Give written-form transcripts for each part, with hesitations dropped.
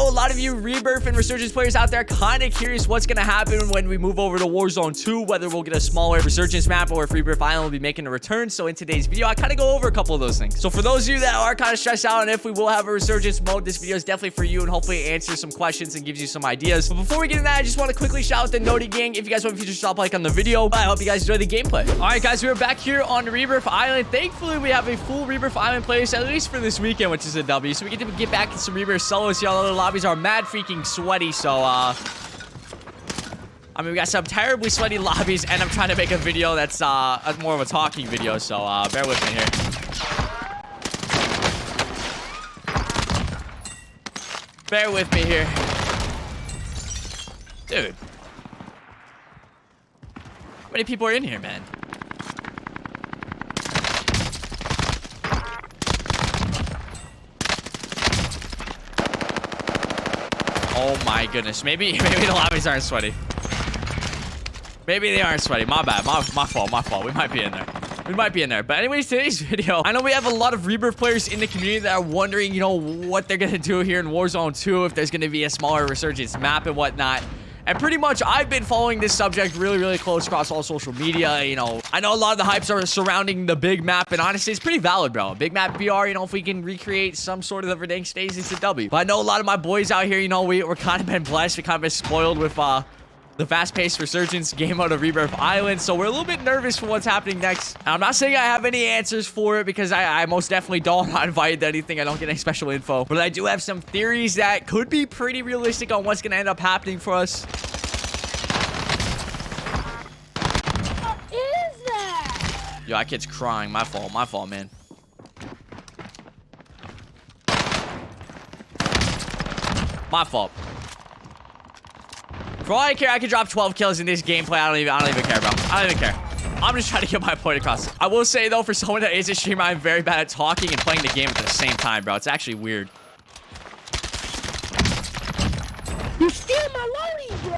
know a lot of you Rebirth and Resurgence players out there kind of curious what's going to happen when we move over to Warzone 2, whether we'll get a smaller Resurgence map or if Rebirth Island will be making a return. So in today's video, I kind of go over a couple of those things. So for those of you that are kind of stressed out on if we will have a Resurgence mode, this video is definitely for you and hopefully it answers some questions and gives you some ideas. But before we get into that, I just want to quickly shout out the Naughty Gang. If you guys want to feature, drop a like on the video. I hope you guys enjoy the gameplay. All right, guys, we're back here on Rebirth Island. Thankfully, we have a full Rebirth Island place, at least for this weekend, which is a W. So we get to get back in some Rebirth solos. Y'all, the lobbies are mad freaking sweaty. So, I mean, we got some terribly sweaty lobbies, and I'm trying to make a video that's more of a talking video. So, bear with me here. Bear with me here. Dude. How many people are in here, man? Oh my goodness. Maybe the lobbies aren't sweaty. Maybe they aren't sweaty. My bad. My fault. We might be in there. But anyways, today's video, I know we have a lot of Rebirth players in the community that are wondering, you know, what they're going to do here in Warzone 2, if there's going to be a smaller Resurgence map and whatnot. And pretty much, I've been following this subject really close across all social media. You know, I know a lot of the hypes are surrounding the big map, and honestly, it's pretty valid, bro. Big map VR, you know, if we can recreate some sort of the Verdansk stage, it's a W. But I know a lot of my boys out here, you know, we're kind of been blessed. We kind of been spoiled with, the fast-paced Resurgence game mode of Rebirth Island, so we're a little bit nervous for what's happening next. And I'm not saying I have any answers for it, because I most definitely don't. I'm not invited to anything. I don't get any special info. But I do have some theories that could be pretty realistic on what's going to end up happening for us. What is that? Yo, that kid's crying. My fault, man. My fault. For all I care, I could drop 12 kills in this gameplay. I don't even care, bro. I don't even care. I'm just trying to get my point across. I will say, though, for someone that is a streamer, I'm very bad at talking and playing the game at the same time, bro. It's actually weird. You're stealing my loading, bro.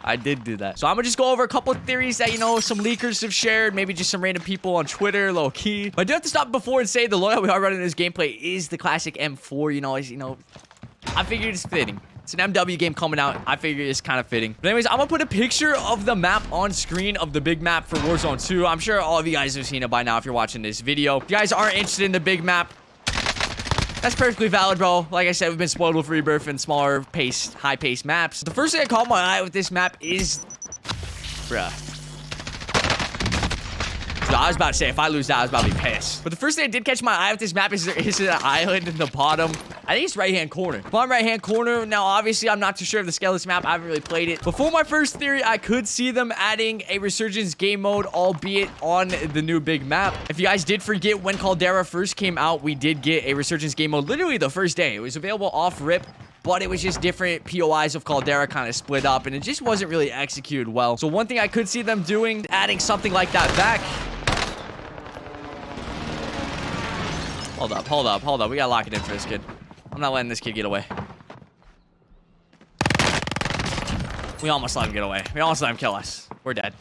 I did do that. So I'm gonna just go over a couple of theories that, you know, some leakers have shared, maybe just some random people on Twitter, low key. But I do have to stop before and say the loadout we are running in this gameplay is the classic M4. You know, I figured it's fitting. It's an MW game coming out. I figure it's kind of fitting. But anyways, I'm gonna put a picture of the map on screen of the big map for Warzone 2. I'm sure all of you guys have seen it by now if you're watching this video. If you guys aren't interested in the big map, that's perfectly valid, bro. Like I said, we've been spoiled with Rebirth and smaller paced, high-paced maps. The first thing I caught my eye with this map is... Bruh. So I was about to say, if I lose that, I was about to be pissed. But the first thing I did catch my eye with this map is there is an island in the bottom. I think it's right-hand corner. Bottom right-hand corner. Now, obviously, I'm not too sure of the scale of this map. I haven't really played it. Before my first theory, I could see them adding a Resurgence game mode, albeit on the new big map. If you guys did forget, when Caldera first came out, we did get a Resurgence game mode literally the first day. It was available off-rip, but it was just different POIs of Caldera kind of split up, and it just wasn't really executed well. So one thing I could see them doing, adding something like that back. Hold up. We gotta lock it in for this kid. I'm not letting this kid get away. We almost let him get away. We almost let him kill us. We're dead.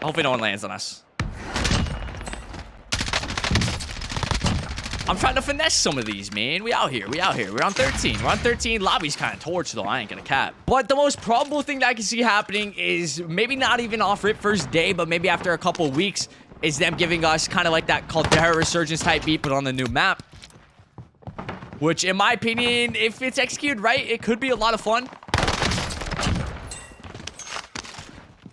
Hopefully no one lands on us. I'm trying to finesse some of these, man. We out here. We're on 13. We're on 13. Lobby's kind of torched, though. I ain't gonna cap. But the most probable thing that I can see happening is maybe not even off-rip first day, but maybe after a couple of weeks, is them giving us kind of like that Caldera Resurgence type beat, but on the new map. Which, in my opinion, if it's executed right, it could be a lot of fun.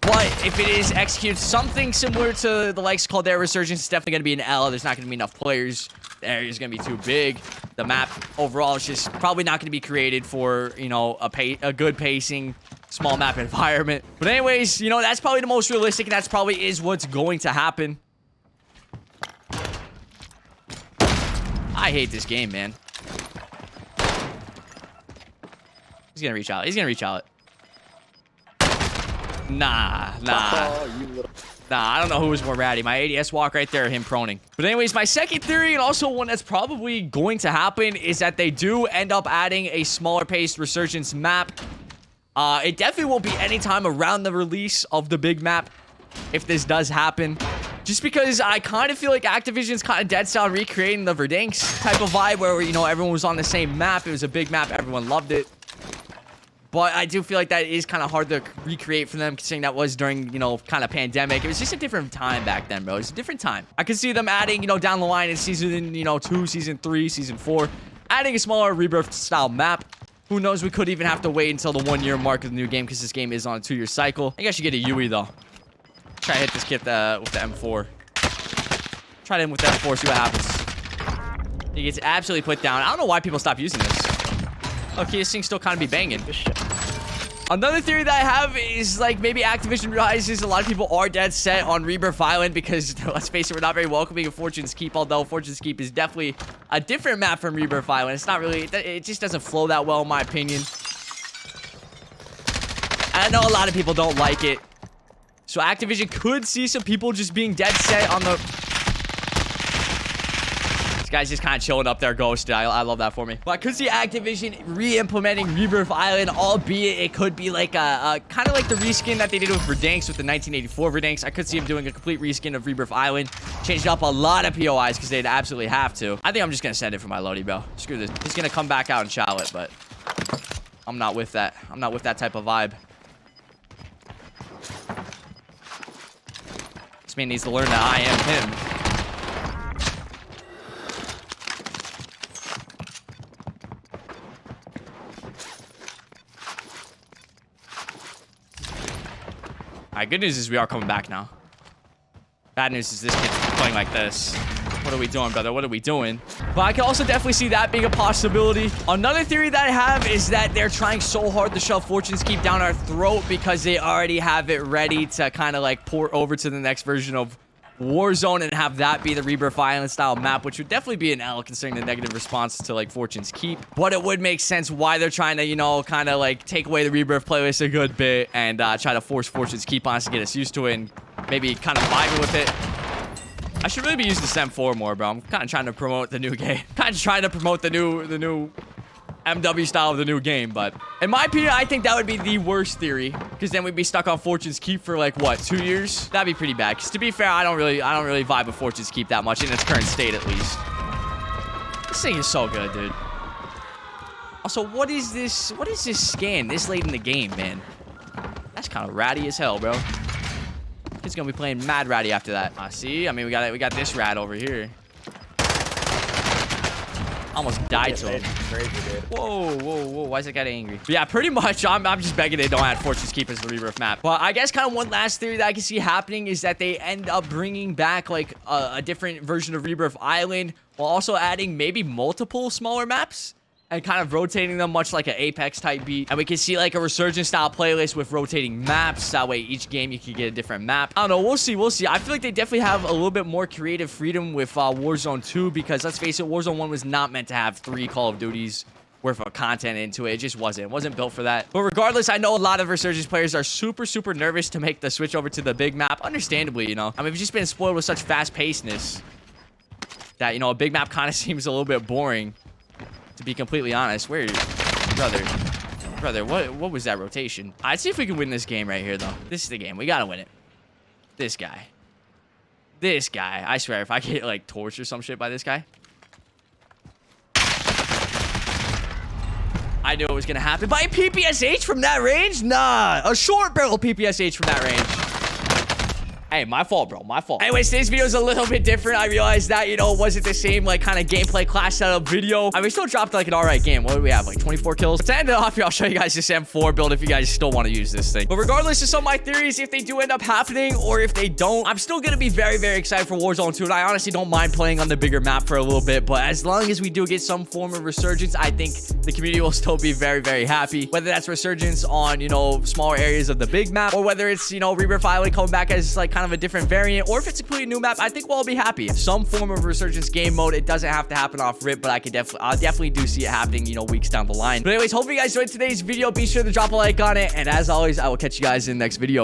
But if it is executed something similar to the likes of Caldera Resurgence, it's definitely going to be an L. There's not going to be enough players. The area's going to be too big. The map overall is just probably not going to be created for, you know, a good pacing, small map environment. But anyways, you know, that's probably the most realistic, and that's probably is what's going to happen. I hate this game, man. He's going to reach out. Nah. I don't know who was more ratty. My ADS walk right there, or him proning. But anyways, my second theory, and also one that's probably going to happen, is that they do end up adding a smaller paced Resurgence map. It definitely won't be any time around the release of the big map if this does happen. Just because I kind of feel like Activision's kind of dead style recreating the Verdansk type of vibe where, you know, everyone was on the same map. It was a big map. Everyone loved it. But I do feel like that is kind of hard to recreate for them, considering that was during, you know, kind of pandemic. It was just a different time back then, bro. It was a different time. I could see them adding, you know, down the line in season, you know, 2, season 3, season 4, adding a smaller Rebirth style map. Who knows? We could even have to wait until the 1-year mark of the new game because this game is on a 2-year cycle. I think I should get a UE though. Try to hit this kid with the M4. Try to hit him with the M4, see what happens. He gets absolutely put down. I don't know why people stop using this. Okay, this thing still kind of be banging. Another theory that I have is, like, maybe Activision realizes a lot of people are dead set on Rebirth Island because, let's face it, we're not very welcoming of Fortune's Keep, although Fortune's Keep is definitely a different map from Rebirth Island. It's not really, it just doesn't flow that well in my opinion. I know a lot of people don't like it. So Activision could see some people just being dead set on the... This guy's just kind of chilling up there, ghosted. I love that for me. But I could see Activision re-implementing Rebirth Island, albeit it could be like a kind of like the reskin that they did with Verdansk with the 1984 Verdansk. I could see them doing a complete reskin of Rebirth Island, changing up a lot of POIs because they'd absolutely have to. I think I'm just gonna send it for my loadie, bro. Screw this. He's gonna come back out and chow it, but I'm not with that. I'm not with that type of vibe. This man needs to learn that I am him. Alright, good news is we are coming back now. Bad news is this kid's playing like this. What are we doing, brother? What are we doing? But I can also definitely see that being a possibility. Another theory that I have is that they're trying so hard to shove Fortune's Keep down our throat because they already have it ready to kind of like port over to the next version of Warzone and have that be the Rebirth Island style map, which would definitely be an L considering the negative response to like Fortune's Keep. But it would make sense why they're trying to, you know, kind of like take away the Rebirth playlist a good bit and try to force Fortune's Keep on us to get us used to it and maybe kind of vibing with it. I should really be using the M4 more, bro. I'm kind of trying to promote the new game. Kind of trying to promote the new MW style of the new game, but in my opinion, I think that would be the worst theory because then we'd be stuck on Fortune's Keep for like what, 2 years? That'd be pretty bad. Because to be fair, I don't really vibe with Fortune's Keep that much in its current state, at least. This thing is so good, dude. Also, what is this? What is this scan this late in the game, man? That's kind of ratty as hell, bro. He's gonna be playing mad ratty after that. See, I mean, we got this rat over here. Almost died to him. Crazy, dude. Whoa. Why is that guy angry? But yeah, pretty much, I'm just begging they don't add Fortune's Keep as the Rebirth map. But I guess kind of one last theory that I can see happening is that they end up bringing back like a different version of Rebirth Island while also adding maybe multiple smaller maps and kind of rotating them much like an Apex type beat. And we can see like a Resurgence style playlist with rotating maps. That way each game you can get a different map. I don't know. We'll see. I feel like they definitely have a little bit more creative freedom with Warzone 2 because let's face it, Warzone 1 was not meant to have 3 Call of Duties worth of content into it. It just wasn't. It wasn't built for that. But regardless, I know a lot of Resurgence players are super nervous to make the switch over to the big map. Understandably, you know. I mean, we've just been spoiled with such fast-pacedness that, you know, a big map kind of seems a little bit boring. To be completely honest, where, brother, what was that rotation? I'd see if we can win this game right here, though. This is the game. We gotta win it. This guy. I swear, if I get like torched or some shit by this guy, I knew it was gonna happen. By a PPSH from that range? Nah, a short barrel PPSH from that range. Hey, my fault, bro. My fault. Anyways, today's video is a little bit different. I realized that, you know, it wasn't the same, like, kind of gameplay class setup video. I mean, we still dropped, like, an alright game. What do we have? Like, 24 kills? To end it off here, I'll show you guys this M4 build if you guys still want to use this thing. But regardless of some of my theories, if they do end up happening or if they don't, I'm still going to be very excited for Warzone 2. And I honestly don't mind playing on the bigger map for a little bit. But as long as we do get some form of Resurgence, I think the community will still be very happy. Whether that's Resurgence on, you know, smaller areas of the big map, or whether it's, you know, Rebirth Island coming back as, like, kind of a different variant, or if it's a completely new map, I think we'll all be happy. Some form of Resurgence game mode. It doesn't have to happen off rip, but I definitely do see it happening, you know, weeks down the line. But anyways, hope you guys enjoyed today's video. Be sure to drop a like on it. And as always, I will catch you guys in the next video.